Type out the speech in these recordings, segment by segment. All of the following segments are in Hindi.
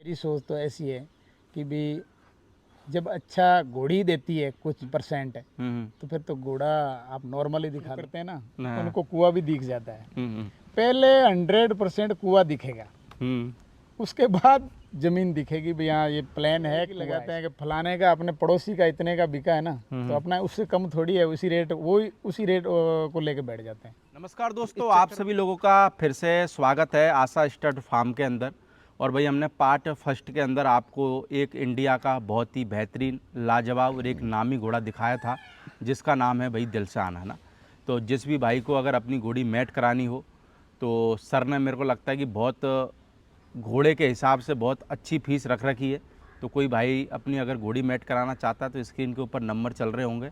मेरी सोच तो ऐसी है कि भी जब अच्छा घोड़ी देती है कुछ परसेंट तो फिर तो घोड़ा आप नॉर्मली दिखा करते हैं ना, हाँ। उनको कुआं भी दिख जाता है। हम्म, पहले 100% कुआं दिखेगा, हम्म, उसके बाद जमीन दिखेगी भी हाँ ये प्लान है। कि लगाते हैं कि फलाने का अपने पड़ोसी का इतने का बिका है ना, तो अपना उससे कम थोड़ी है, उसी रेट को लेके बैठ जाते हैं। नमस्कार दोस्तों, आप सभी लोगों का फिर से स्वागत है आशा स्टड फार्म के अंदर। और भाई हमने पार्ट फर्स्ट के अंदर आपको एक इंडिया का बहुत ही बेहतरीन लाजवाब और एक नामी घोड़ा दिखाया था, जिसका नाम है भाई दिलशान, है ना। तो जिस भी भाई को अगर अपनी घोड़ी मैट करानी हो तो सर ने मेरे को लगता है कि बहुत घोड़े के हिसाब से बहुत अच्छी फीस रख रखी है। तो कोई भाई अपनी अगर घोड़ी मैट कराना चाहता है तो स्क्रीन के ऊपर नंबर चल रहे होंगे,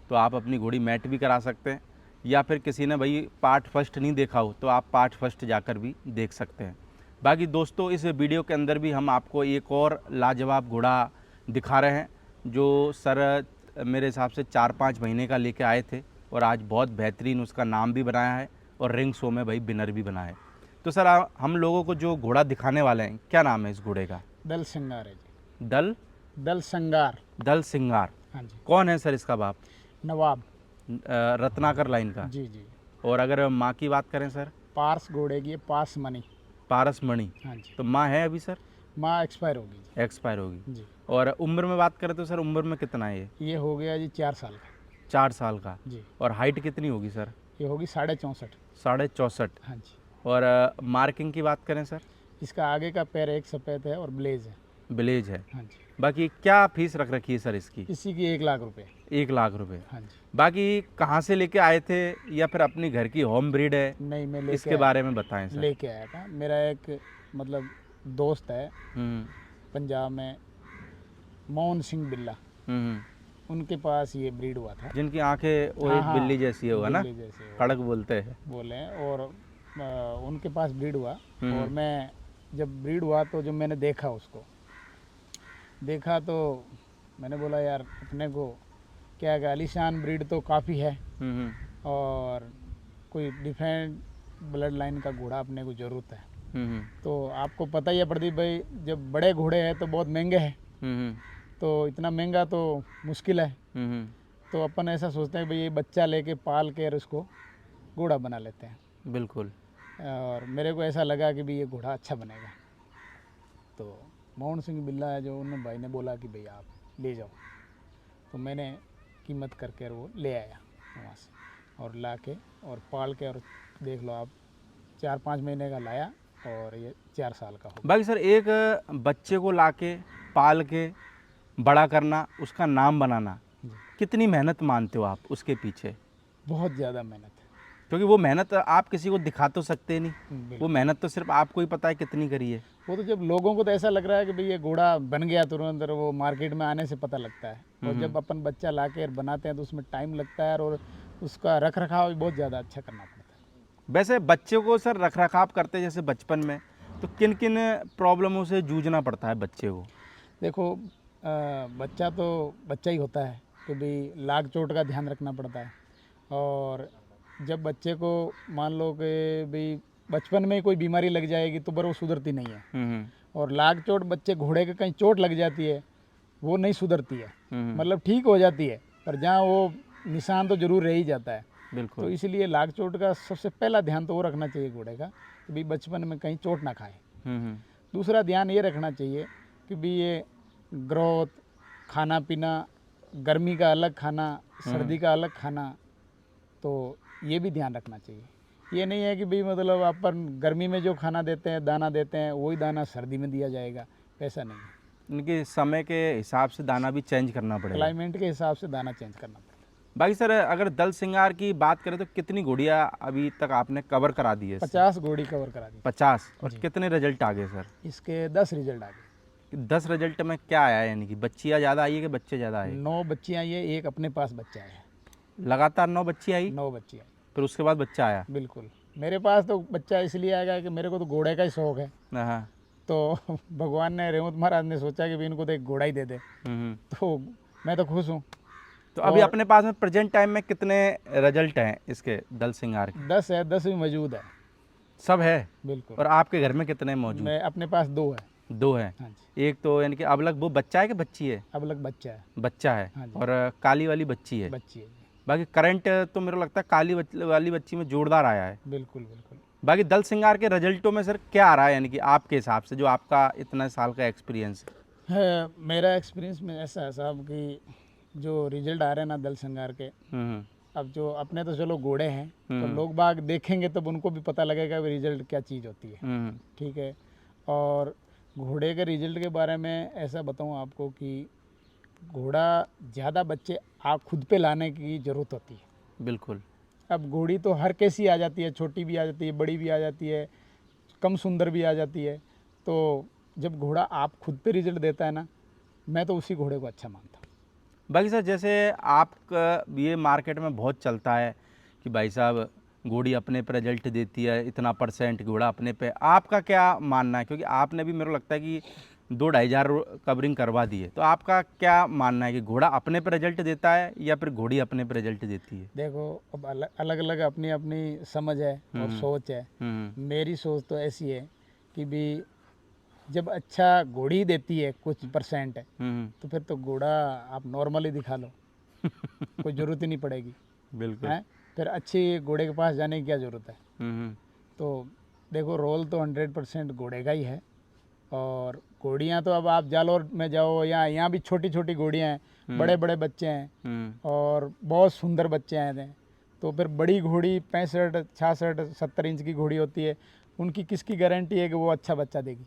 तो आप अपनी घोड़ी मैट भी करा सकते हैं। या फिर किसी ने भाई पार्ट फर्स्ट नहीं देखा हो तो आप पार्ट फर्स्ट जाकर भी देख सकते हैं। बाकी दोस्तों, इस वीडियो के अंदर भी हम आपको एक और लाजवाब घोड़ा दिखा रहे हैं, जो सर मेरे हिसाब से 4-5 महीने का लेके आए थे और आज बहुत बेहतरीन उसका नाम भी बनाया है और रिंग शो में भाई विनर भी बना है। तो सर हम लोगों को जो घोड़ा दिखाने वाले हैं, क्या नाम है इस घोड़े का? दल श्रृंगार है जी। दल दल श्रृंगार। दल सिंगार। हाँ जी। कौन है सर इसका बाप? नवाब। रत्नाकर लाइन का। जी जी। और अगर माँ की बात करें सर? पार्स घोड़े की है, पास मनी। पारस मणि। हाँ जी। तो माँ है अभी सर? माँ एक्सपायर होगी जी। एक्सपायर होगी। जी। और उम्र में बात करें तो सर उम्र में कितना है ये हो गया जी 4 साल का। 4 साल का। जी। और हाइट कितनी होगी सर? ये होगी 64.5। 64.5। हाँ जी। और मार्किंग की बात करें सर? इसका आगे का पैर एक सफ़ेद है और ब्लेज है। विलेज है। हाँ जी। बाकी क्या फीस रख रखी है सर इसकी? इसी की 1 लाख रुपए। 1 लाख रुपए। हाँ जी। बाकी कहाँ से लेके आए थे या फिर अपनी घर की होम ब्रीड है? नहीं, मैं लेके इसके बारे में बताएं सर। लेके आया था। मेरा एक मतलब दोस्त है हम्म, पंजाब में, मोहन सिंह बिल्ला, हम्म। उनके पास ये ब्रीड हुआ था। जिनकी आंखें वो हाँ एक हाँ, बिल्ली जैसी है, होगा ना, बिल्ली जैसे वो खड़क बोलते हैं। बोले हैं। और उनके पास ब्रीड हुआ। हम्म। और मैं जब ब्रीड हुआ तो जब मैंने देखा उसको, देखा तो मैंने बोला यार अपने को क्या है, आलीशान ब्रीड तो काफ़ी है हम्म, और कोई डिफरेंट ब्लड लाइन का घोड़ा अपने को ज़रूरत है। हम्म, तो आपको पता ही है प्रदीप भाई, जब बड़े घोड़े हैं तो बहुत महंगे हैं, हम्म, तो इतना महंगा तो मुश्किल है। हम्म, तो अपन ऐसा सोचते हैं भाई ये बच्चा लेके पाल के और उसको घोड़ा बना लेते हैं। बिल्कुल। और मेरे को ऐसा लगा कि भाई ये घोड़ा अच्छा बनेगा। तो मोहन सिंह बिल्ला है जो, उन्होंने भाई ने बोला कि भाई आप ले जाओ। तो मैंने कीमत करके वो ले आया वहाँ से और ला के और पाल के, और देख लो आप 4-5 महीने का लाया और ये 4 साल का हो बाकी सर एक बच्चे को लाके पाल के बड़ा करना, उसका नाम बनाना, गया। कितनी मेहनत मानते हो आप उसके पीछे? बहुत ज़्यादा मेहनत है। क्योंकि वो मेहनत आप किसी को दिखा तो सकते नहीं, वो बिल्कुल। मेहनत तो सिर्फ आपको ही पता है कितनी करी है। वो तो जब लोगों को तो ऐसा लग रहा है कि भाई ये घोड़ा बन गया तुरंत, और वो मार्केट में आने से पता लगता है। और जब अपन बच्चा ला के बनाते हैं तो उसमें टाइम लगता है और उसका रख रखाव भी बहुत ज़्यादा अच्छा करना पड़ता है। वैसे बच्चे को सर रख रखाव करते हैं जैसे बचपन में, तो किन किन प्रॉब्लमों से जूझना पड़ता है बच्चे को? देखो बच्चा तो बच्चा ही होता है कि भाई लाग चोट का ध्यान रखना पड़ता है। और जब बच्चे को मान लो कि भाई बचपन में ही कोई बीमारी लग जाएगी तो पर वो सुधरती नहीं है। हम्म, और लाग चोट बच्चे घोड़े के कहीं चोट लग जाती है, वो नहीं सुधरती है। हम्म, मतलब ठीक हो जाती है पर जहाँ वो निशान तो जरूर रह ही जाता है। तो बिल्कुल। इसलिए लाग चोट का सबसे पहला ध्यान तो वो रखना चाहिए घोड़े का कि भाई बचपन में कहीं चोट ना खाए। हम्म, दूसरा ध्यान ये रखना चाहिए कि भाई ये ग्रोथ, खाना पीना, गर्मी का अलग खाना, सर्दी का अलग खाना, तो ये भी ध्यान रखना चाहिए। ये नहीं है कि भाई मतलब अपन गर्मी में जो खाना देते हैं, दाना देते हैं, वही दाना सर्दी में दिया जाएगा, ऐसा नहीं है। इनके समय के हिसाब से दाना भी चेंज करना पड़ेगा। क्लाइमेट के हिसाब से दाना चेंज करना पड़ता है। बाकी सर अगर दल सिंगार की बात करें तो कितनी घोड़ियाँ अभी तक आपने कवर करा दी है? 50 घोड़ी कवर करा दी। 50। और कितने रिजल्ट आ गए सर? इसके 10 रिजल्ट आ गए। 10 रिजल्ट में क्या आया, यानी कि बच्चियाँ ज़्यादा आई है कि बच्चे ज़्यादा आए? 9 बच्चियाँ ये, एक अपने पास बच्चा है। लगातार 9 बच्ची आई, 9 बच्चियाँ। फिर उसके बाद बच्चा आया? बिल्कुल। मेरे पास तो बच्चा इसलिए आएगा कि मेरे को तो घोड़े का ही शौक है। हाँ। तो भगवान ने, रेवंत महाराज ने सोचा कि भी इनको तो एक घोड़ा ही दे दे। तो मैं तो खुश हूँ। तो अभी अपने पास में प्रेजेंट टाइम में कितने रिजल्ट हैं इसके दल सिंगार के? 10 है, 10 भी मौजूद है। सब है। बिल्कुल। और आपके घर में कितने मौजूद? मैं अपने पास 2 है। दो हैं। हाँ जी। एक तो यानी कि अबलग वो बच्चा है कि बच्ची है? अब लग बच्चा है। बच्चा है। हाँ जी। और काली वाली बच्ची है। बच्ची है जी। बाकी करंट तो मेरे को लगता है काली वाली बच्ची में जोरदार आया है। बिल्कुल बिल्कुल। बाकी दल सिंगार के रिजल्टों में सर क्या आ रहा है, यानी कि आपके हिसाब से जो आपका इतना साल का एक्सपीरियंस है मेरा एक्सपीरियंस में ऐसा है साहब कि जो रिजल्ट आ रहे हैं ना दल संगार के, है? अब जो अपने तो चलो घोड़े हैं, तो हम्म। लोग बाग देखेंगे तब उनको भी पता लगेगा कि रिजल्ट क्या चीज़ होती है। हम्म। ठीक है। और घोड़े के रिजल्ट के बारे में ऐसा बताऊं आपको कि घोड़ा ज़्यादा बच्चे आप खुद पे लाने की ज़रूरत होती है। बिल्कुल। अब घोड़ी तो हर कैसी आ जाती है, छोटी भी आ जाती है, बड़ी भी आ जाती है, कम सुंदर भी आ जाती है। तो जब घोड़ा आप खुद पे रिजल्ट देता है ना, मैं तो उसी घोड़े को अच्छा मानता हूँ। बाकी सर जैसे आपका ये मार्केट में बहुत चलता है कि भाई साहब घोड़ी अपने पे रिजल्ट देती है, इतना परसेंट घोड़ा अपने पे, आपका क्या मानना है? क्योंकि आपने भी मेरे को लगता है कि 2-2.5 हज़ार कवरिंग करवा दी है, तो आपका क्या मानना है कि घोड़ा अपने पे रिजल्ट देता है या फिर घोड़ी अपने पे रिजल्ट देती है? देखो, अब अलग अलग अलग अपनी अपनी समझ है और सोच है। हम्म। मेरी सोच तो ऐसी है कि भी जब अच्छा घोड़ी देती है कुछ परसेंट है, हम्म। तो फिर तो घोड़ा आप नॉर्मली दिखा लो, कोई ज़रूरत ही नहीं पड़ेगी। बिल्कुल। हैं? फिर अच्छी घोड़े के पास जाने की क्या ज़रूरत है? हम्म। तो देखो, रोल तो 100% घोड़े का ही है। और घोड़ियाँ तो अब आप जालौर में जाओ या यहाँ भी छोटी छोटी घोड़ियाँ हैं, बड़े बड़े बच्चे हैं हम्म। और बहुत सुंदर बच्चे आए थे। तो फिर बड़ी घोड़ी 65, 66, 70 इंच की घोड़ी होती है, उनकी किसकी गारंटी है कि वो अच्छा बच्चा देगी?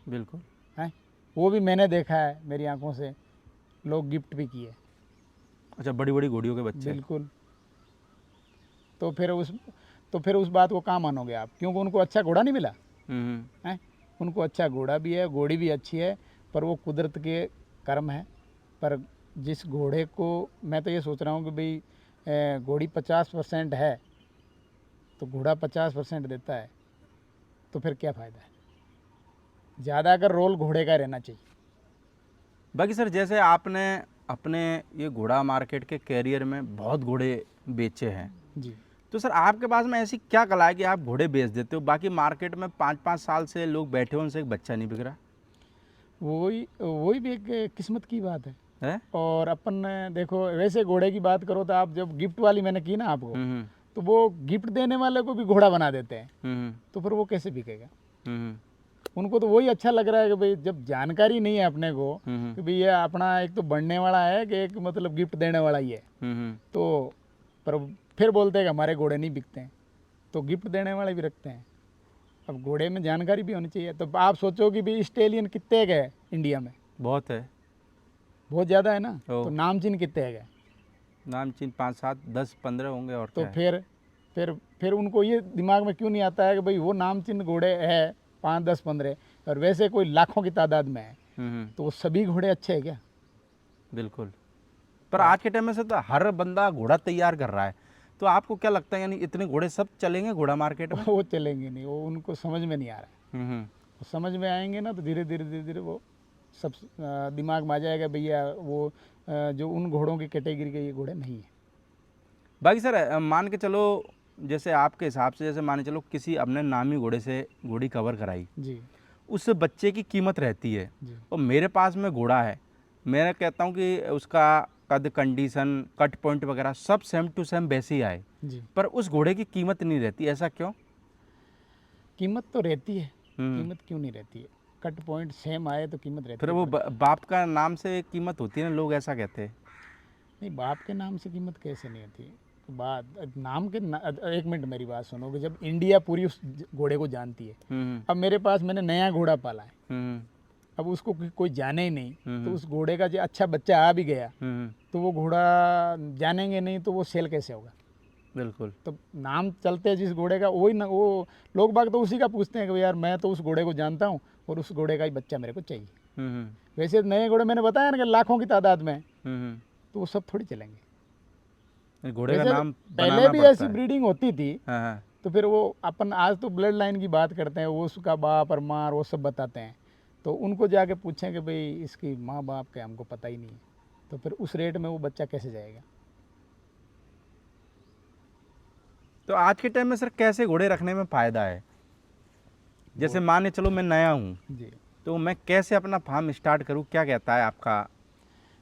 बिल्कुल। हैं? वो भी मैंने देखा है मेरी आंखों से, लोग गिफ्ट भी किए। अच्छा, बड़ी बड़ी घोड़ियों के बच्चे। बिल्कुल। तो फिर उस तो फिर उस बात को कहाँ मानोगे आप? क्योंकि उनको अच्छा घोड़ा नहीं मिला हम्म। है। उनको अच्छा घोड़ा भी है, घोड़ी भी अच्छी है, पर वो कुदरत के कर्म है। पर जिस घोड़े को, मैं तो ये सोच रहा हूँ कि भाई घोड़ी 50% है तो घोड़ा 50% देता है, तो फिर क्या फ़ायदा है? ज़्यादा अगर रोल घोड़े का रहना चाहिए। बाकी सर जैसे आपने अपने ये घोड़ा मार्केट के कैरियर में बहुत घोड़े बेचे हैं, जी। तो सर आपके पास में ऐसी क्या कला है कि आप घोड़े बेच देते हो, बाकी मार्केट में 5-5 साल से लोग बैठे हो, उनसे एक बच्चा नहीं बिक रहा वही वही भी एक किस्मत की बात है। है? और अपन देखो, वैसे घोड़े की बात करो तो आप जब गिफ्ट वाली मैंने की ना आपको, हम्म। तो वो गिफ्ट देने वाले को भी घोड़ा बना देते हैं, हम्म। तो फिर वो कैसे बिकेगा? हम्म। उनको तो वही अच्छा लग रहा है कि भाई जब जानकारी नहीं है अपने को हम्म। कि भाई ये अपना एक तो बढ़ने वाला है कि एक मतलब गिफ्ट देने वाला ही है, हम्म। तो पर फिर बोलते हैं कि हमारे घोड़े नहीं बिकते हैं, तो गिफ्ट देने वाले भी रखते हैं। अब घोड़े में जानकारी भी होनी चाहिए। तो आप सोचो कि भाई स्टेलियन कितने के है इंडिया में? बहुत है। बहुत ज़्यादा है ना। ओ। तो नामचीन कितने के? नामचीन 5-7-10-15 होंगे, और तो क्या है। फिर उनको ये दिमाग में क्यों नहीं आता है कि भाई वो नामचीन घोड़े है 5, 10, 15, और वैसे कोई लाखों की तादाद में है, तो वो सभी घोड़े अच्छे हैं क्या? बिल्कुल। पर आज के टाइम में से तो हर बंदा घोड़ा तैयार कर रहा है, तो आपको क्या लगता है, यानी इतने घोड़े सब चलेंगे घोड़ा मार्केट में? वो चलेंगे नहीं, वो उनको समझ में नहीं आ रहा है। हम्म। वो समझ में आएंगे ना तो धीरे धीरे धीरे धीरे वो सब दिमाग में आ जाएगा, भैया वो जो उन घोड़ों की कैटेगरी के ये घोड़े नहीं है। बाकी सर मान के चलो, जैसे आपके हिसाब से, जैसे मान के चलो किसी अपने नामी घोड़े से घोड़ी कवर कराई, जी उस बच्चे की कीमत रहती है, जी और मेरे पास में घोड़ा है, मैं कहता हूँ कि उसका कद, कंडीशन, कट पॉइंट वगैरह सब सेम टू सेम वैसे ही आए, जी। पर उस घोड़े की कीमत नहीं रहती, ऐसा क्यों? कीमत तो रहती है। हम्म। कीमत क्यों नहीं रहती है? कट पॉइंट सेम आए तो कीमत फिर रहती है। वो पर बाप का नाम से कीमत होती है ना, लोग ऐसा कहते हैं। नहीं, बाप के नाम से कीमत कैसे नहीं होती? बात नाम के एक मिनट मेरी बात सुनो कि जब इंडिया पूरी उस घोड़े को जानती है, हम्म। अब मेरे पास मैंने नया घोड़ा पाला है, हम्म। अब उसको कोई जाने ही नहीं, तो हम्म। उस घोड़े का जो अच्छा बच्चा आ भी गया हम्म। तो वो घोड़ा जानेंगे नहीं तो वो सेल कैसे होगा? बिल्कुल। तो नाम चलते हैं जिस घोड़े का, वही ना, वो लोग बाग तो उसी का पूछते हैं कि यार मैं तो उस घोड़े को जानता हूँ और उस घोड़े का ही बच्चा मेरे को चाहिए। हम्म। वैसे नए घोड़े मैंने बताया ना कि लाखों की तादाद में हैं, हम्म। तो वो सब थोड़ी चलेंगे। घोड़े का वैसे नाम पहले बनाना भी पड़ता ऐसी है। ब्रीडिंग होती थी, हाँ हाँ। तो फिर वो अपन आज तो ब्लड लाइन की बात करते हैं, वो उसका बाप और माँ वो सब बताते हैं, तो उनको जाके पूछें कि भाई इसकी माँ बाप के हमको पता ही नहीं है, तो फिर उस रेट में वो बच्चा कैसे जाएगा? तो आज के टाइम में सर कैसे घोड़े रखने में फ़ायदा है? जैसे घोड़े माने चलो मैं नया हूँ, जी तो मैं कैसे अपना फार्म स्टार्ट करूं, क्या कहता है आपका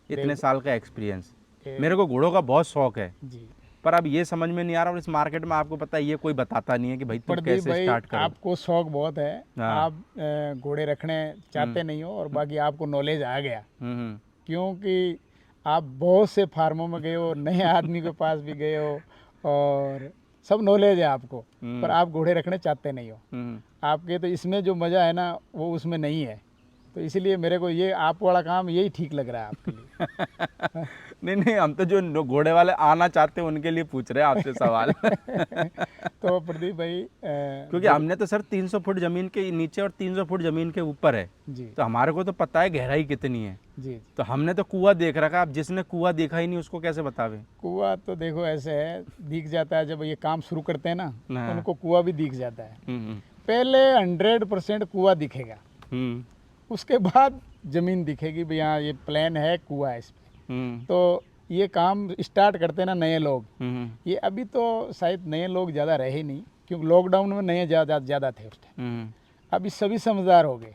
इतने साल का एक्सपीरियंस? मेरे को घोड़ों का बहुत शौक है, जी पर अब ये समझ में नहीं आ रहा, और इस मार्केट में आपको पता है ये कोई बताता नहीं है कि भाई तुम प्रदीप कैसे भाई, स्टार्ट करो। आपको शौक बहुत है। हाँ। आप घोड़े रखने चाहते नहीं हो, और बाकी आपको नॉलेज आ गया, हम्म। क्योंकि आप बहुत से फार्मों में गए हो, नए आदमी के पास भी गए हो, और सब नॉलेज है आपको, पर आप घोड़े रखने चाहते नहीं हो। हम्म। आपके तो इसमें जो मज़ा है ना, वो उसमें नहीं है। तो इसलिए मेरे को ये आप वाला काम यही ठीक लग रहा है आपके लिए। नहीं नहीं, हम तो जो घोड़े वाले आना चाहते हैं उनके लिए पूछ रहे हैं आपसे सवाल। तो प्रदीप भाई क्योंकि हमने तो सर 300 फुट जमीन के नीचे और 300 फुट जमीन के ऊपर है, जी तो हमारे को तो पता है गहराई कितनी है। जी जी। तो हमने तो कुआं देख रखा, अब जिसने कुआं देखा ही नहीं उसको कैसे बतावे? कुआं तो देखो ऐसे है, दिख जाता है जब ये काम शुरू करते हैं ना, हाँ। उनको कुआं भी दिख जाता है। हम्म। पहले 100% कुआं दिखेगा, हम्म। उसके बाद ज़मीन दिखेगी भी हाँ ये प्लान है, कुआं है इसमें। हम्म। तो ये काम स्टार्ट करते हैं ना नए लोग, हम्म। ये अभी तो शायद नए लोग ज़्यादा रहे ही नहीं, क्योंकि लॉकडाउन में नए ज़्यादा थे उस टाइम। हम्म। अभी सभी समझदार हो गए,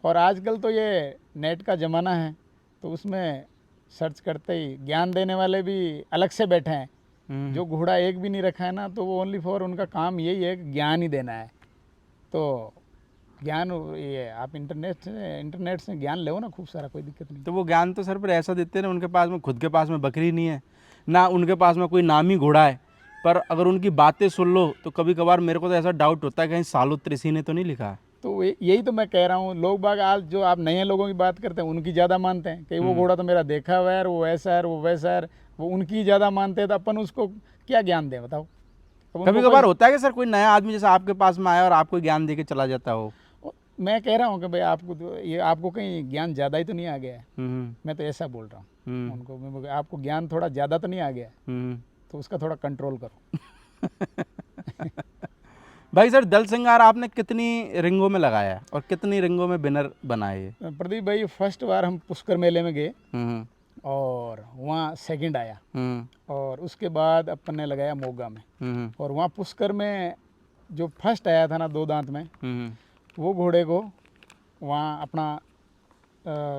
और आजकल तो ये नेट का ज़माना है, तो उसमें सर्च करते ही ज्ञान देने वाले भी अलग से बैठे हैं। हम्म। जो घोड़ा एक भी नहीं रखा है ना, तो वो ओनली फॉर उनका काम यही है कि ज्ञान ही देना है। तो ज्ञान ये आप इंटरनेट से ज्ञान लो ना, खूब सारा, कोई दिक्कत नहीं। तो वो ज्ञान तो सर पर ऐसा देते हैं ना, उनके पास में खुद के पास में बकरी नहीं है ना, उनके पास में कोई नामी घोड़ा है, पर अगर उनकी बातें सुन लो तो कभी कभार मेरे को तो ऐसा डाउट होता है कहीं सालुत्र ऋषि ने तो नहीं लिखा है। तो यही तो मैं कह रहा हूँ, लोग बाग आज जो आप नए लोगों की बात करते हैं उनकी ज़्यादा मानते हैं कि वो घोड़ा तो मेरा देखा हुआ है, वो ऐसा है, वो वैसा है, वो उनकी ज़्यादा मानते हैं। तो अपन उसको क्या ज्ञान दें, बताओ? अब कभी उनको कभार होता है कि सर कोई नया आदमी जैसे आपके पास में आया और आपको ज्ञान दे के चला जाता हो? मैं कह रहा हूँ कि भाई आपको तो ये आपको कहीं ज्ञान ज़्यादा ही तो नहीं आ गया है। हम्म। मैं तो ऐसा बोल रहा हूँ हम्म। उनको, मैं आपको ज्ञान थोड़ा ज़्यादा तो नहीं आ गया है, हम्म। तो उसका थोड़ा कंट्रोल करो। भाई सर दल सिंगार आपने कितनी रिंगों में लगाया है और कितनी रिंगों में विनर बनाए ये? प्रदीप भाई, फर्स्ट बार हम पुष्कर मेले में गए, हम्म। और वहाँ सेकंड आया, हम्म। और उसके बाद अपन ने लगाया मोगा में, हम्म। और वहाँ पुष्कर में जो फर्स्ट आया था ना 2 दांत में, हम्म। वो घोड़े को वहाँ अपना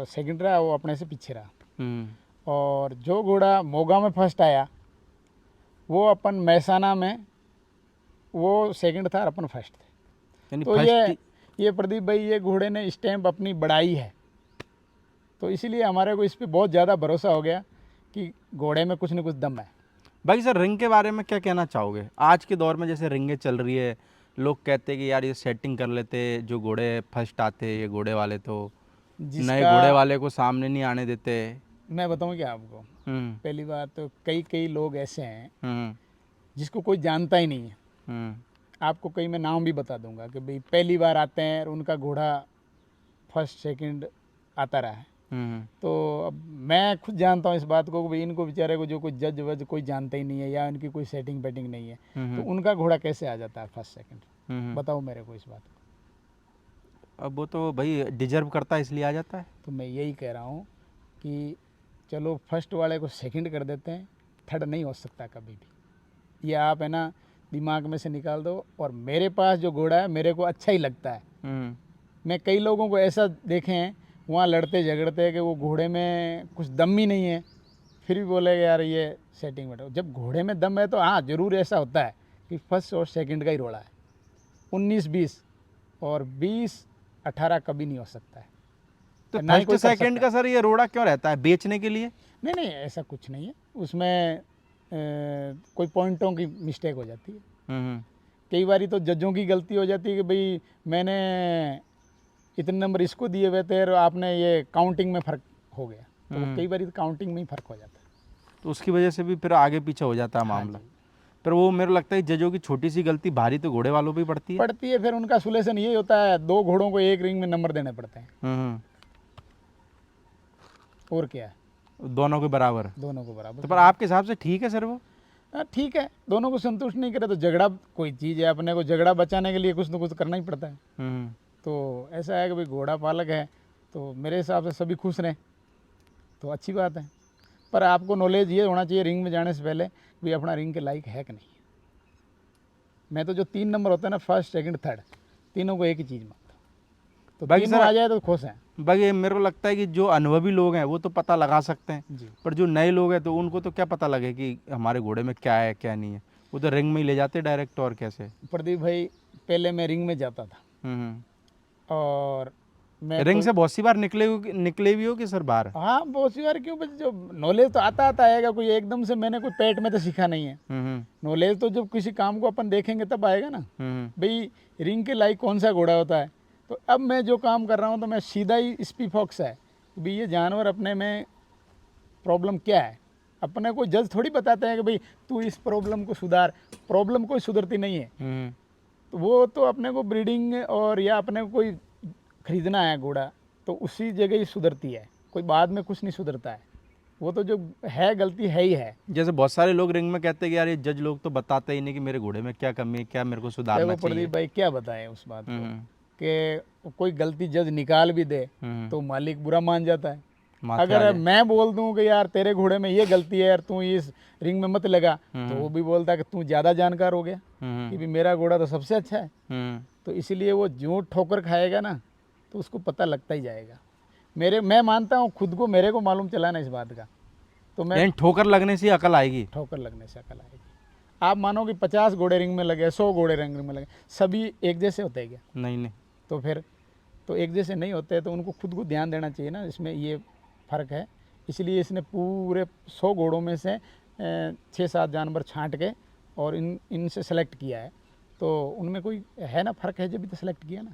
सेकंड रहा, वो अपने से पीछे रहा। हम्म। और जो घोड़ा मोगा में फर्स्ट आया, वो अपन महसाना में वो सेकंड था और अपन फर्स्ट थे। यानी तो फर्स्ट ये प्रदीप भाई, ये घोड़े ने स्टैम्प अपनी बढ़ाई है, तो इसीलिए हमारे को इस पर बहुत ज़्यादा भरोसा हो गया कि घोड़े में कुछ न कुछ दम है। भाई सर रिंग के बारे में क्या कहना चाहोगे? आज के दौर में जैसे रिंगें चल रही है, लोग कहते हैं कि यार ये सेटिंग कर लेते, जो घोड़े फर्स्ट आते ये घोड़े वाले तो नए घोड़े वाले को सामने नहीं आने देते। मैं बताऊँ क्या आपको, पहली बात तो कई लोग ऐसे हैं जिसको कोई जानता ही नहीं है। आपको कई मैं नाम भी बता दूंगा कि भाई पहली बार आते हैं और उनका घोड़ा फर्स्ट सेकंड आता रहा है। तो अब मैं खुद जानता हूँ इस बात को कि भाई इनको बेचारे को जो कोई जज वज कोई जानता ही नहीं है, या इनकी कोई सेटिंग बैटिंग नहीं है, तो उनका घोड़ा कैसे आ जाता है फर्स्ट सेकंड? बताओ मेरे को इस बात को। अब वो तो भाई डिजर्व करता है इसलिए आ जाता है। तो मैं यही कह रहा हूँ कि चलो फर्स्ट वाले को सेकंड कर देते हैं, थर्ड नहीं हो सकता कभी भी। ये आप है ना दिमाग में से निकाल दो। और मेरे पास जो घोड़ा है मेरे को अच्छा ही लगता है। मैं कई लोगों को ऐसा देखे हैं वहाँ लड़ते झगड़ते कि वो घोड़े में कुछ दम ही नहीं है, फिर भी बोलेगा यार ये सेटिंग बैठो। जब घोड़े में दम है तो हाँ ज़रूर ऐसा होता है कि फर्स्ट और सेकंड का ही रोड़ा है। 19-20 और 20-18 कभी नहीं हो सकता है। तो ना ही फर्स्ट कोई कर सेकंड सकता का सर ये रोड़ा क्यों रहता है? बेचने के लिए? नहीं नहीं, ऐसा कुछ नहीं है उसमें। कोई पॉइंटों की मिस्टेक हो जाती है। कई बार तो जजों की गलती हो जाती है कि भाई मैंने इतने नंबर इसको दिए हुए थे और आपने ये काउंटिंग में फ़र्क हो गया, तो कई बार काउंटिंग में ही फ़र्क हो जाता है। तो उसकी वजह से भी फिर आगे पीछे हो जाता है मामला। पर वो मेरे को लगता है जजों की छोटी सी गलती भारी तो घोड़े वालों पे ही पड़ती है। फिर उनका सोल्यूशन यही होता है, 2 घोड़ों को एक रिंग में नंबर देने पड़ते हैं। और क्या है, दोनों के बराबर। दोनों को बराबर। तो पर आपके हिसाब से ठीक है सर वो? ठीक है, दोनों को संतुष्ट नहीं करे तो झगड़ा कोई चीज़ है, अपने को झगड़ा बचाने के लिए कुछ ना कुछ करना ही पड़ता है। तो ऐसा है कि भाई घोड़ा पालक है तो मेरे हिसाब से सभी खुश रहें तो अच्छी बात है। पर आपको नॉलेज ये होना चाहिए रिंग में जाने से पहले भी अपना रिंग के लायक है कि नहीं। मैं तो जो 3 नंबर होता है ना, फर्स्ट सेकंड थर्ड, तीनों को एक ही चीज़ मानता हूँ। तो बाकी तीनों सर- आ जाए तो खुश हैं। बाकी मेरे को लगता है कि जो अनुभवी लोग हैं वो तो पता लगा सकते हैं, जी पर जो नए लोग हैं तो उनको तो क्या पता लगे कि हमारे घोड़े में क्या है क्या नहीं है। वो तो रिंग में ही ले जाते डायरेक्ट, और कैसे। प्रदीप भाई, पहले मैं रिंग में जाता था हम्म। और मैं रिंग कोई, से बहुत सी बार निकले भी हो कि सर बाहर। हाँ बहुत सी बार क्यों, बस जो नॉलेज तो आता आएगा, कोई एकदम से मैंने कोई पेट में तो सीखा नहीं है। हम्म। नॉलेज तो जब किसी काम को अपन देखेंगे तब आएगा ना। हम्म। भाई रिंग के लायक कौन सा घोड़ा होता है, तो अब मैं जो काम कर रहा हूँ तो मैं सीधा ही स्पी फॉक्स है कि भाई ये जानवर अपने में प्रॉब्लम क्या है। अपने को जज थोड़ी बताते हैं कि भाई तू इस प्रॉब्लम को सुधार, प्रॉब्लम कोई सुधरती नहीं है। हम्म। तो वो तो अपने को ब्रीडिंग और या अपने को कोई खरीदना है घोड़ा तो उसी जगह ही सुधरती है, कोई बाद में कुछ नहीं सुधरता है। वो तो जो है गलती है ही है। जैसे बहुत सारे लोग रिंग में कहते हैं कि यार ये जज लोग तो बताते ही नहीं कि मेरे घोड़े में क्या कमी है, क्या मेरे को सुधारना देखो चाहिए। प्रदीप भाई क्या बताएं उस बात को हम्म। कि कोई गलती जज निकाल भी दे हम्म। तो मालिक बुरा मान जाता है। माथे आ अगर जाए। मैं बोल दूं कि यार तेरे घोड़े में ये गलती है यार, तू इस रिंग में मत लगा, तो वो भी बोलता है कि तू ज़्यादा जानकार हो गया हम्म। कि भी मेरा घोड़ा तो सबसे अच्छा है। हम्म। तो इसीलिए वो जो ठोकर खाएगा ना तो उसको पता लगता ही जाएगा। मैं मानता हूँ खुद को, मेरे को मालूम चला ना इस बात का, तो मैं यानी ठोकर लगने से ही अकल आएगी। ठोकर लगने से अकल आएगी। आप मानो कि 50 घोड़े रिंग में लगे, 100 घोड़े रिंग में लगे, सभी एक जैसे होते हैं क्या? नहीं नहीं। तो फिर तो एक जैसे नहीं होते, तो उनको खुद को ध्यान देना चाहिए ना, इसमें ये फ़र्क है। इसलिए इसने पूरे 100 घोड़ों में से 6-7 जानवर छांट के और इनसे सेलेक्ट किया है। तो उनमें कोई है ना फ़र्क है, जब भी तो सेलेक्ट किया ना।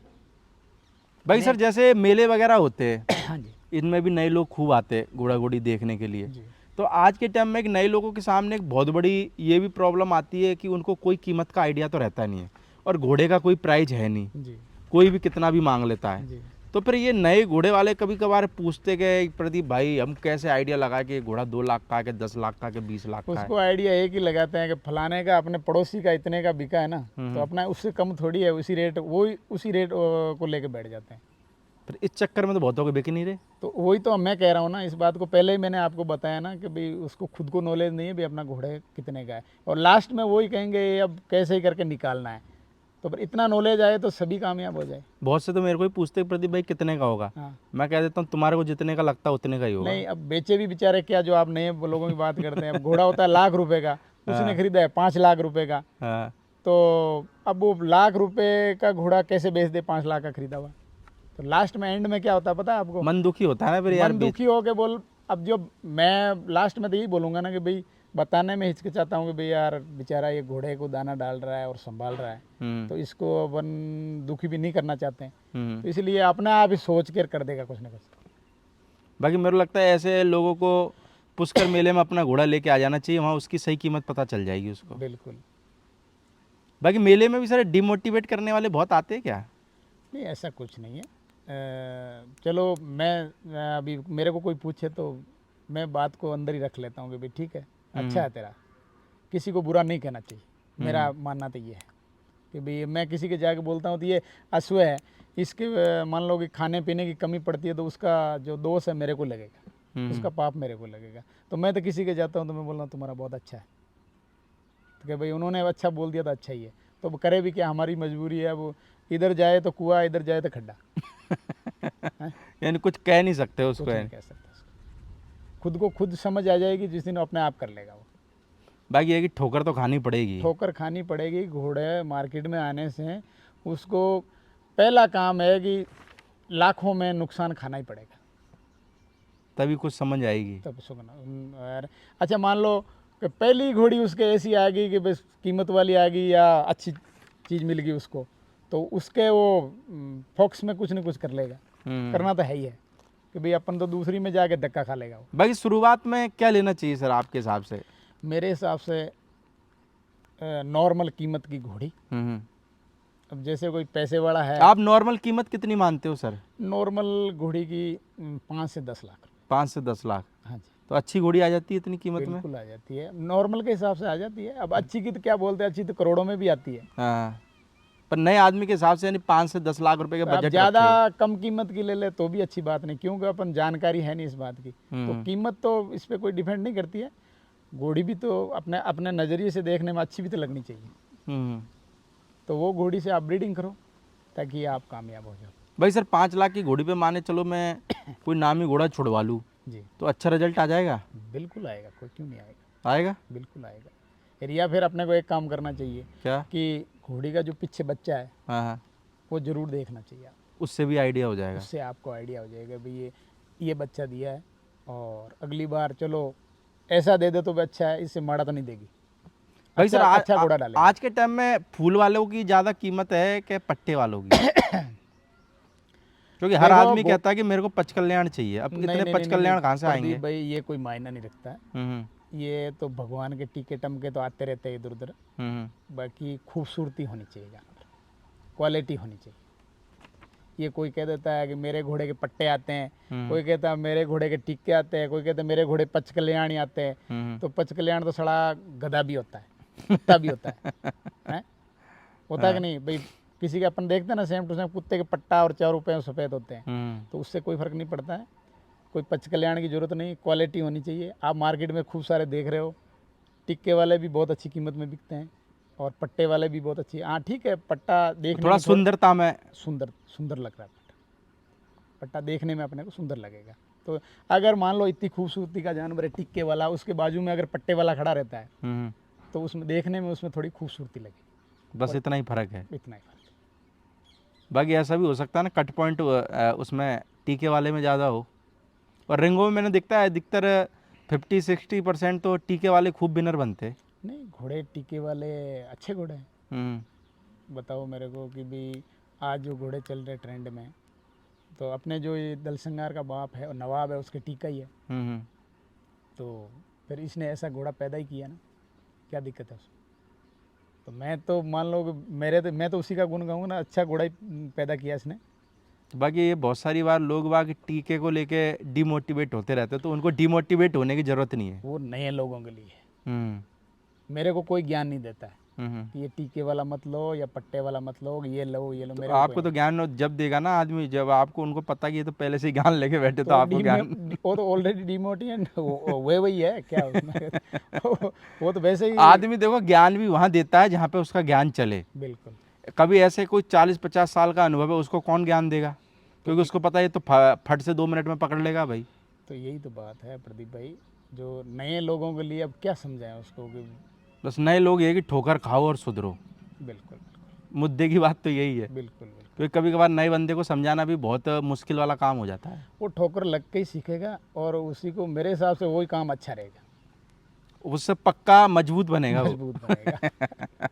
भाई सर जैसे मेले वगैरह होते हैं हाँ जी इनमें भी नए लोग खूब आते हैं घोड़ा घोड़ी देखने के लिए। जी तो आज के टाइम में एक नए लोगों के सामने एक बहुत बड़ी ये भी प्रॉब्लम आती है कि उनको कोई कीमत का आइडिया तो रहता नहीं है, और घोड़े का कोई प्राइज है नहीं, जी कोई भी कितना भी मांग लेता है। जी। तो फिर ये नए घोड़े वाले कभी कभार पूछते गए प्रदीप भाई हम कैसे आइडिया लगाए कि घोड़ा 2 लाख का है, कि 10 लाख का, कि 20 लाख का है। उसको आइडिया एक ही लगाते हैं कि फलाने का अपने पड़ोसी का इतने का बिका है ना, तो अपना उससे कम थोड़ी है, उसी रेट उसी रेट को लेके बैठ जाते हैं। फिर इस चक्कर में तो बहुतों के बिक नहीं रहे। तो वही तो मैं कह रहा हूँ ना, इस बात को पहले ही मैंने आपको बताया ना कि भाई उसको खुद को नॉलेज नहीं है भाई अपना घोड़े कितने का है, और लास्ट में वही कहेंगे अब कैसे ही करके निकालना है। तो फिर इतना नॉलेज आए तो सभी कामयाब हो जाए। बहुत से तो मेरे को ही पूछते हैं प्रदीप भाई कितने का होगा। हाँ मैं कह देता हूँ तुम्हारे को जितने का लगता है उतने का ही होगा। नहीं, अब बेचे भी बेचारे क्या, जो आप नए लोगों की बात करते हैं, अब घोड़ा होता है लाख रुपए का, उसने खरीदा है 5 लाख रुपए का, हाँ। तो अब वो लाख रुपए का घोड़ा कैसे बेच दे 5 लाख का खरीदा हुआ? तो लास्ट में एंड में क्या होता है पता है आपको? मन दुखी होता है ना फिर यार। मन दुखी हो के बोल, अब जो मैं लास्ट में तो यही बोलूँगा ना कि भाई बताने में हिचकिचाता हूँ कि भाई यार बेचारा ये घोड़े को दाना डाल रहा है और संभाल रहा है, तो इसको अपन दुखी भी नहीं करना चाहते हैं, तो इसलिए अपने आप ही सोच कर कर देगा कुछ ना कुछ। बाकी मेरे को लगता है ऐसे लोगों को पुष्कर मेले में अपना घोड़ा लेके आ जाना चाहिए, वहाँ उसकी सही कीमत पता चल जाएगी उसको। बिल्कुल। बाकी मेले में भी सारे डिमोटिवेट करने वाले बहुत आते हैं क्या? नहीं ऐसा कुछ नहीं है। चलो मैं अभी मेरे को कोई पूछे तो मैं बात को अंदर ही रख लेता हूँ कि भाई ठीक है, अच्छा है तेरा, किसी को बुरा नहीं कहना चाहिए। मेरा मानना तो ये है कि भाई मैं किसी के जाके बोलता हूँ तो ये अश्व है, इसके मान लो कि खाने पीने की कमी पड़ती है तो उसका जो दोष है मेरे को लगेगा, उसका पाप मेरे को लगेगा। तो मैं तो किसी के जाता हूँ तो मैं बोल रहा हूँ तुम्हारा बहुत अच्छा है, तो कि भाई उन्होंने अच्छा बोल दिया तो अच्छा ही है, तो अब करे भी क्या, हमारी मजबूरी है। वो इधर जाए तो कुआं, इधर जाए तो खड्डा। यानी कुछ कह नहीं सकते उसको। कुछ नहीं कह सकते उसको। खुद को खुद समझ आ जाएगी जिस दिन अपने आप कर लेगा वो। बाकी ये कि ठोकर तो खानी पड़ेगी। ठोकर खानी पड़ेगी। घोड़े मार्केट में आने से उसको पहला काम है कि लाखों में नुकसान खाना ही पड़ेगा, तभी कुछ समझ आएगी। तब सुनना। अच्छा मान लो कि पहली घोड़ी उसके ऐसी आ गई कि बस कीमत वाली आ गई या अच्छी चीज़ मिल गई उसको, तो उसके वो फोक्स में कुछ न कुछ कर लेगा। करना तो है ही है कि भाई अपन तो दूसरी में जाके धक्का खा लेगा वो। बाकी शुरुआत में क्या लेना चाहिए सर आपके हिसाब से? मेरे हिसाब से नॉर्मल कीमत की घोड़ी। अब जैसे कोई पैसे वाला है, आप नॉर्मल कीमत कितनी मानते हो सर? नॉर्मल घोड़ी की 5 से 10 लाख। 5 से 10 लाख। हाँ जी तो अच्छी घोड़ी आ जाती है इतनी कीमत में? बिल्कुल आ जाती है, नॉर्मल के हिसाब से आ जाती है। अब अच्छी की तो क्या बोलते हैं, अच्छी तो करोड़ों में भी आती है। हाँ, पर नए आदमी के हिसाब से यानी 5 से 10 लाख रुपए के आप बजट ज़्यादा रखे। कम कीमत की ले ले तो भी अच्छी बात नहीं, क्योंकि अपन जानकारी है नहीं इस बात की, तो कीमत तो इस पर कोई डिपेंड नहीं करती है। घोड़ी भी तो अपने अपने नज़रिए से देखने में अच्छी भी तो लगनी चाहिए। तो वो घोड़ी से आप ब्रीडिंग करो ताकि आप कामयाब हो जाओ। भाई सर 5 लाख की घोड़ी पे माने चलो मैं कोई नामी घोड़ा छुड़वा लूँ जी तो अच्छा रिजल्ट आ जाएगा? बिल्कुल आएगा, कोई क्यों नहीं आएगा, आएगा? बिल्कुल आएगा। फिर अपने को एक काम करना चाहिए क्या? कि घोड़ी का जो पीछे बच्चा है हाँ हाँ, वो ज़रूर देखना चाहिए आपको। उससे भी आइडिया हो जाएगा। उससे आपको आइडिया हो जाएगा भाई ये बच्चा दिया है, और अगली बार चलो ऐसा दे दे तो भी अच्छा है, इससे माड़ा तो नहीं देगी। भाई सर अच्छा घोड़ा डालेगा। आज के टाइम में फूल वालों की ज़्यादा कीमत है कि पट्टे वालों की? क्योंकि हर देखो, आदमी कहता है कि मेरे को पचकल्याण चाहिए। अब नहीं इतने नहीं नहीं पचकल्याण कहाँ से आएंगे? प्रदीप भाई, ये कोई मायना नहीं रखता है। हम्म ये तो भगवान के टीके टमके तो आते रहते हैं इधर उधर। बाकी खूबसूरती होनी चाहिए जानवर, क्वालिटी होनी चाहिए। ये कोई कह देता है कि मेरे घोड़े के पट्टे आते हैं, कोई कहता है मेरे घोड़े के टीके आते हैं, कोई कहता है मेरे घोड़े पचकल्याणी आते हैं। तो पचकल्याण तो सड़ा गधा भी होता है, कुत्ता भी होता है? होता है कि नहीं भाई? किसी के अपन देखते हैं ना सेम टू सेम कुत्ते के पट्टा और 4 रुपये सफ़ेद होते हैं, तो उससे कोई फ़र्क नहीं पड़ता है। कोई पचकल्याण की ज़रूरत नहीं, क्वालिटी होनी चाहिए। आप मार्केट में खूब सारे देख रहे हो, टिक्के वाले भी बहुत अच्छी कीमत में बिकते हैं और पट्टे वाले भी बहुत अच्छी। हाँ ठीक है, पट्टा देखने थोड़ा में सुंदरता में सुंदर लग रहा है। पट्टा देखने में अपने को सुंदर लगेगा। तो अगर मान लो इतनी खूबसूरती का जानवर है टिक्के वाला, उसके बाजू में अगर पट्टे वाला खड़ा रहता है तो उसमें देखने में उसमें थोड़ी खूबसूरती लगेगी। बस इतना ही फर्क है। इतना ही फर्क है। बाकी ऐसा भी हो सकता है ना कट पॉइंट उसमें टीके वाले में ज़्यादा हो, और रिंगों में मैंने दिखता है अधिकतर 50-60% तो टीके वाले खूब विनर बनते। नहीं, घोड़े टीके वाले अच्छे घोड़े हैं। बताओ मेरे को कि भी आज जो घोड़े चल रहे ट्रेंड में, तो अपने जो ये दलसंगार का बाप है और नवाब है उसके टीका ही है। तो फिर इसने ऐसा घोड़ा पैदा ही किया ना, क्या दिक्कत है उसमें? तो मैं तो मान लो कि मैं तो उसी का गुण गाऊंगा ना, अच्छा घोड़ा ही पैदा किया इसने। बाकी ये बहुत सारी बार लोग बाग टीके को लेके डिमोटिवेट होते रहते हैं, तो उनको डिमोटिवेट होने की ज़रूरत नहीं है। वो नए लोगों के लिए है। मेरे को कोई ज्ञान नहीं देता है कि ये टीके वाला मत लो या पट्टे वाला मत लो, ये लो ये लो। तो मेरे आपको तो ज्ञान जब देगा ना आदमी, जब आपको उनको पता कि ये तो पहले से ही ज्ञान लेके बैठे, तो आपको ज्ञान वो तो ऑलरेडी डिमोटिवेट वही है क्या उसमें? वो तो वैसे ही। आदमी देखो ज्ञान भी वहाँ देता है जहाँ पे उसका ज्ञान चले। बिल्कुल। कभी ऐसे कोई 40-50 साल का अनुभव है, उसको कौन ज्ञान देगा? क्योंकि उसको पता है ये तो फट से 2 मिनट में पकड़ लेगा भाई। तो यही तो बात है प्रदीप भाई, जो नए लोगों के लिए अब क्या समझाएं उसको कि बस नए लोग ये कि ठोकर खाओ और सुधरो। बिल्कुल मुद्दे की बात तो यही है। बिल्कुल। क्योंकि कभी कभार नए बंदे को समझाना भी बहुत मुश्किल वाला काम हो जाता है। वो ठोकर लग के ही सीखेगा और उसी को मेरे हिसाब से वही काम अच्छा रहेगा, उससे पक्का मजबूत बनेगा वो। मजबूत बनेगा।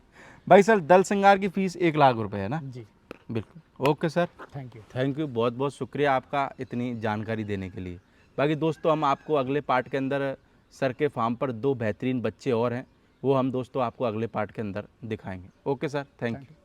भाई सर दल श्रृंगार की फीस 1 लाख रुपए है ना? जी बिल्कुल। Okay sir, thank you. बहुत बहुत शुक्रिया आपका इतनी जानकारी देने के लिए। बाकी दोस्तों हम आपको अगले पार्ट के अंदर सर के फार्म पर 2 बेहतरीन बच्चे और हैं, वो हम दोस्तों आपको अगले पार्ट के अंदर दिखाएंगे। Okay sir, thank you.